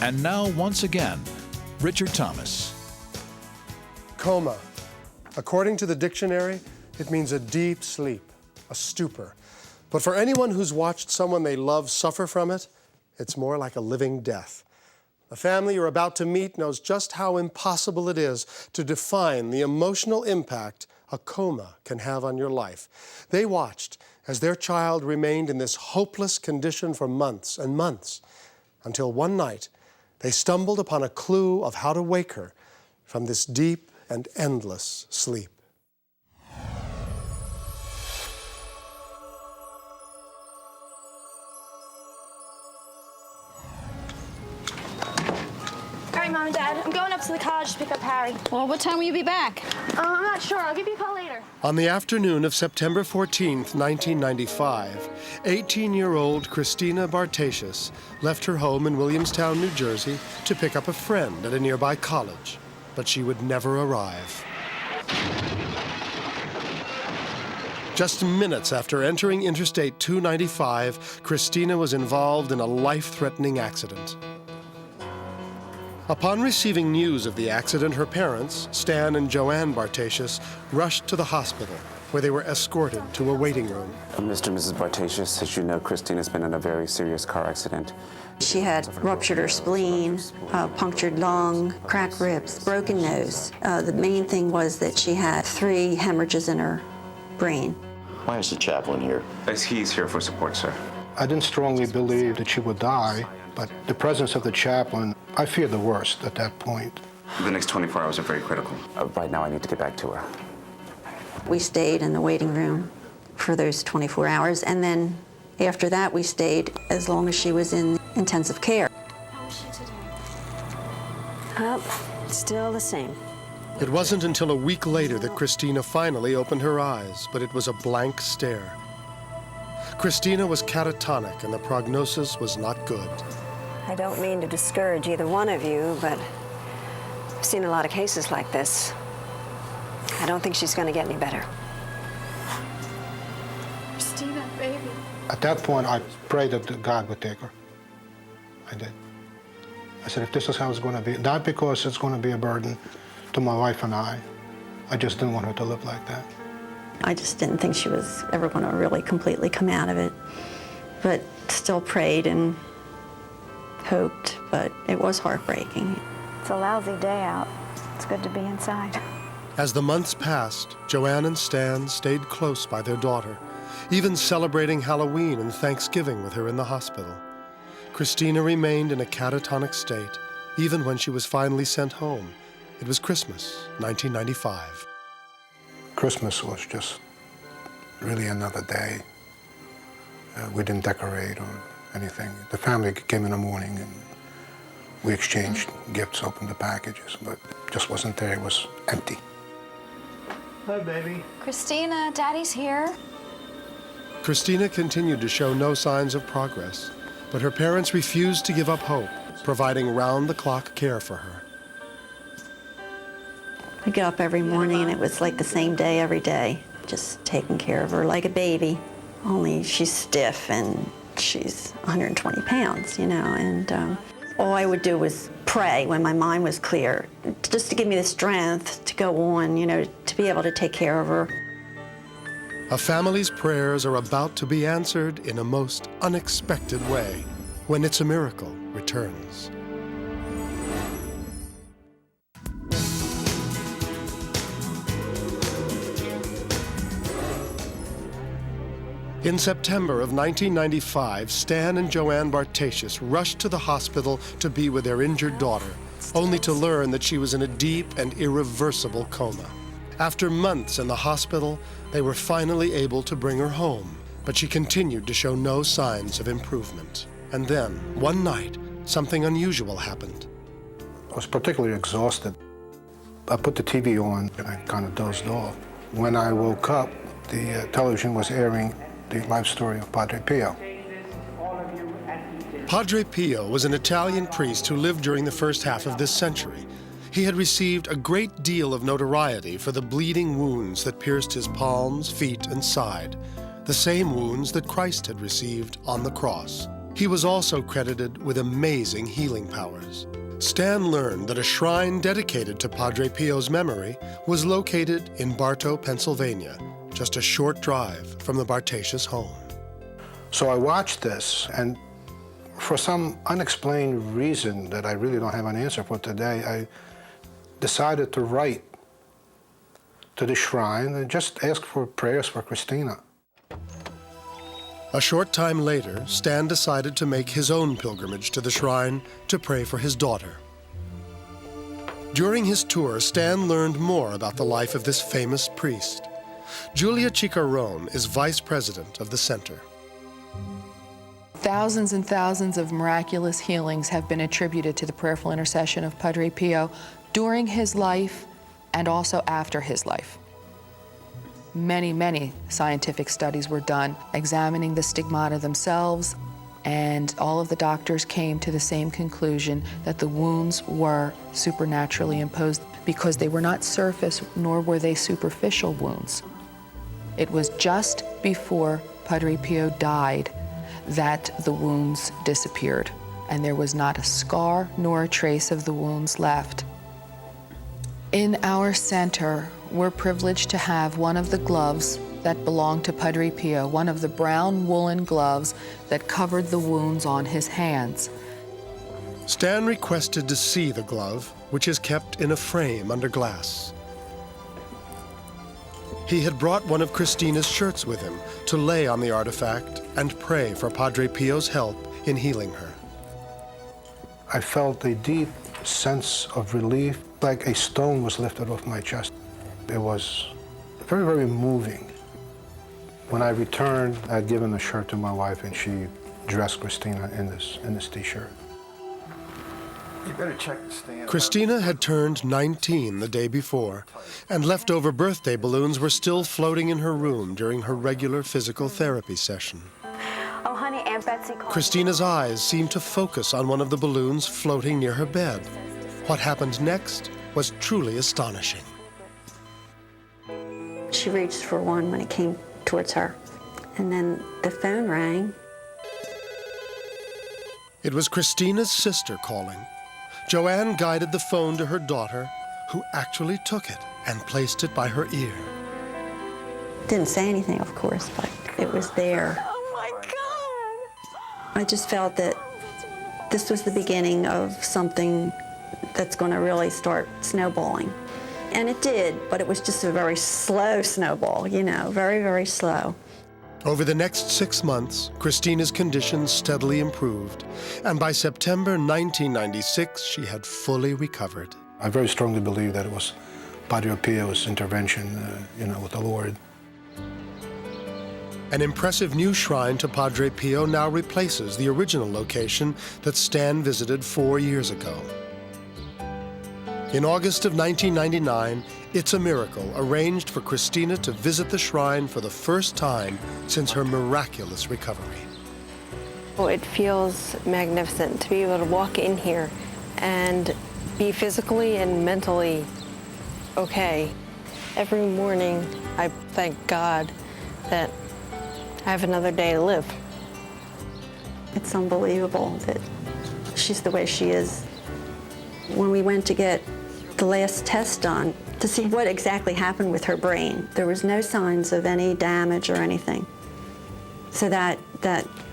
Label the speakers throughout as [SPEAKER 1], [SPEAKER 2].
[SPEAKER 1] And now, once again, Richard Thomas.
[SPEAKER 2] Coma. According to the dictionary, it means a deep sleep, a stupor. But for anyone who's watched someone they love suffer from it, it's more like a living death. The family you're about to meet knows just how impossible it is to define the emotional impact a coma can have on your life. They watched as their child remained in this hopeless condition for months and months, until one night they stumbled upon a clue of how to wake her from this deep and endless sleep.
[SPEAKER 3] All right, Mom and Dad, I'm going up to the college to pick up Harry.
[SPEAKER 4] Well, what time will you be back?
[SPEAKER 3] I'm not sure. I'll give you a call later.
[SPEAKER 2] On the afternoon of September 14th, 1995, 18-year-old Christina Bartacius left her home in Williamstown, New Jersey, to pick up a friend at a nearby college, but she would never arrive. Just minutes after entering Interstate 295, Christina was involved in a life-threatening accident. Upon receiving news of the accident, her parents, Stan and Joanne Bartacius, rushed to the hospital, where they were escorted to a waiting room.
[SPEAKER 5] Mr. and Mrs. Bartacius, as you know, Christina's been in a very serious car accident.
[SPEAKER 6] She had ruptured her spleen, punctured lung, cracked ribs, broken nose. The main thing was that she had 3 hemorrhages in her brain.
[SPEAKER 7] Why is the chaplain here?
[SPEAKER 5] He's here for support, sir.
[SPEAKER 8] I didn't strongly believe that she would die, but the presence of the chaplain, I feared the worst at that point.
[SPEAKER 5] The next 24 hours are very critical. Right now, I need to get back to her.
[SPEAKER 6] We stayed in the waiting room for those 24 hours, and then after that, we stayed as long as she was in intensive care.
[SPEAKER 3] How is she today?
[SPEAKER 6] Still the same.
[SPEAKER 2] It wasn't until a week later that Christina finally opened her eyes, but it was a blank stare. Christina was catatonic, and the prognosis was not good.
[SPEAKER 9] I don't mean to discourage either one of you, but I've seen a lot of cases like this. I don't think she's going to get any better.
[SPEAKER 3] Christina, baby.
[SPEAKER 8] At that point, I prayed that God would take her. I did. I said, if this is how it's going to be, not because it's going to be a burden to my wife and I just didn't want her to live like that.
[SPEAKER 6] I just didn't think she was ever going to really completely come out of it, but still prayed and hoped, but it was heartbreaking.
[SPEAKER 9] It's a lousy day out. It's good to be inside.
[SPEAKER 2] As the months passed, Joanne and Stan stayed close by their daughter, even celebrating Halloween and Thanksgiving with her in the hospital. Christina remained in a catatonic state, even when she was finally sent home. It was Christmas, 1995.
[SPEAKER 8] Christmas was just really another day. We didn't decorate or anything. The family came in the morning and we exchanged gifts, opened the packages, but it just wasn't there. It was empty.
[SPEAKER 10] Hi, baby.
[SPEAKER 3] Christina, Daddy's here.
[SPEAKER 2] Christina continued to show no signs of progress, but her parents refused to give up hope, providing round-the-clock care for her.
[SPEAKER 6] I get up every morning and it was like the same day every day, just taking care of her like a baby, only she's stiff and she's 120 pounds, you know, and all I would do was pray when my mind was clear, just to give me the strength to go on, you know, to be able to take care of her.
[SPEAKER 2] A family's prayers are about to be answered in a most unexpected way when It's a Miracle returns. In September of 1995, Stan and Joanne Bartacius rushed to the hospital to be with their injured daughter, only to learn that she was in a deep and irreversible coma. After months in the hospital, they were finally able to bring her home, but she continued to show no signs of improvement. And then, one night, something unusual happened.
[SPEAKER 8] I was particularly exhausted. I put the TV on and I kind of dozed off. When I woke up, the television was airing the life story of Padre Pio.
[SPEAKER 2] Padre Pio was an Italian priest who lived during the first half of this century. He had received a great deal of notoriety for the bleeding wounds that pierced his palms, feet, and side, the same wounds that Christ had received on the cross. He was also credited with amazing healing powers. Stan learned that a shrine dedicated to Padre Pio's memory was located in Bartow, Pennsylvania, just a short drive from the Bartacius home.
[SPEAKER 8] So I watched this, and for some unexplained reason that I really don't have an answer for today, I decided to write to the shrine and just ask for prayers for Christina.
[SPEAKER 2] A short time later, Stan decided to make his own pilgrimage to the shrine to pray for his daughter. During his tour, Stan learned more about the life of this famous priest. Julia Ciccarone is vice president of the center.
[SPEAKER 4] Thousands and thousands of miraculous healings have been attributed to the prayerful intercession of Padre Pio during his life and also after his life. Many, many scientific studies were done examining the stigmata themselves, and all of the doctors came to the same conclusion that the wounds were supernaturally imposed because they were not surface nor were they superficial wounds. It was just before Padre Pio died that the wounds disappeared, and there was not a scar nor a trace of the wounds left. In our center, we're privileged to have one of the gloves that belonged to Padre Pio, one of the brown woolen gloves that covered the wounds on his hands.
[SPEAKER 2] Stan requested to see the glove, which is kept in a frame under glass. He had brought one of Christina's shirts with him to lay on the artifact and pray for Padre Pio's help in healing her.
[SPEAKER 8] I felt a deep sense of relief, like a stone was lifted off my chest. It was very, very moving. When I returned, I had given the shirt to my wife, and she dressed Christina in this T-shirt.
[SPEAKER 10] You better check the stand.
[SPEAKER 2] Christina had turned 19 the day before, and leftover birthday balloons were still floating in her room during her regular physical therapy session.
[SPEAKER 3] Oh, honey, Aunt Betsy called.
[SPEAKER 2] Christina's eyes seemed to focus on one of the balloons floating near her bed. What happened next was truly astonishing.
[SPEAKER 6] She reached for one when it came towards her, and then the phone rang.
[SPEAKER 2] It was Christina's sister calling. Joanne guided the phone to her daughter, who actually took it and placed it by her ear.
[SPEAKER 6] Didn't say anything, of course, but it was there.
[SPEAKER 3] Oh, my God.
[SPEAKER 6] I just felt that this was the beginning of something that's going to really start snowballing. And it did, but it was just a very slow snowball, you know, very, very slow.
[SPEAKER 2] Over the next 6 months, Christina's condition steadily improved, and by September 1996, she had fully recovered.
[SPEAKER 8] I very strongly believe that it was Padre Pio's intervention, with the Lord.
[SPEAKER 2] An impressive new shrine to Padre Pio now replaces the original location that Stan visited 4 years ago. In August of 1999, It's a Miracle arranged for Christina to visit the shrine for the first time since her miraculous recovery.
[SPEAKER 9] Oh, it feels magnificent to be able to walk in here and be physically and mentally okay. Every morning, I thank God that I have another day to live.
[SPEAKER 6] It's unbelievable that she's the way she is. When we went to get the last test done to see what exactly happened with her brain, there was no signs of any damage or anything. So that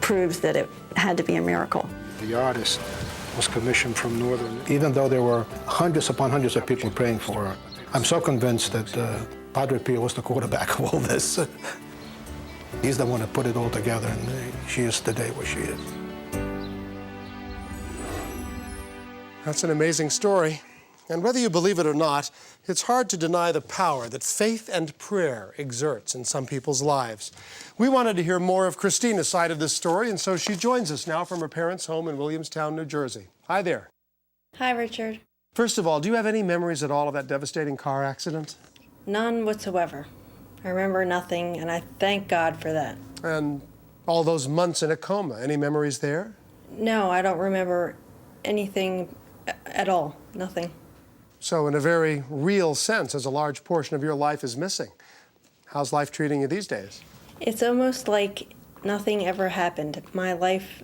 [SPEAKER 6] proves that it had to be a miracle.
[SPEAKER 8] The artist was commissioned from Northern. Even though there were hundreds upon hundreds of people praying for her, I'm so convinced that Padre Pio was the quarterback of all this. He's the one that put it all together, and she is today where she is.
[SPEAKER 2] That's an amazing story. And whether you believe it or not, it's hard to deny the power that faith and prayer exerts in some people's lives. We wanted to hear more of Christina's side of this story, and so she joins us now from her parents' home in Williamstown, New Jersey. Hi there.
[SPEAKER 11] Hi, Richard.
[SPEAKER 2] First of all, do you have any memories at all of that devastating car accident?
[SPEAKER 11] None whatsoever. I remember nothing, and I thank God for that.
[SPEAKER 2] And all those months in a coma, any memories there?
[SPEAKER 11] No, I don't remember anything at all. Nothing.
[SPEAKER 2] So in a very real sense, as a large portion of your life is missing, how's life treating you these days?
[SPEAKER 11] It's almost like nothing ever happened. My life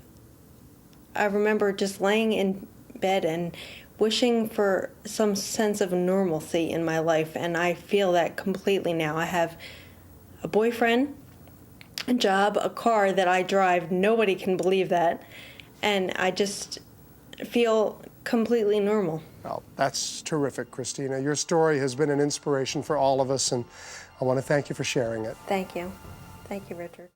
[SPEAKER 11] I remember just laying in bed and wishing for some sense of normalcy in my life, and I feel that completely now. I have a boyfriend, a job, a car that I drive. Nobody can believe that. And I just feel completely normal.
[SPEAKER 2] Well, that's terrific, Christina. Your story has been an inspiration for all of us, and I want to thank you for sharing it.
[SPEAKER 11] Thank you. Thank you, Richard.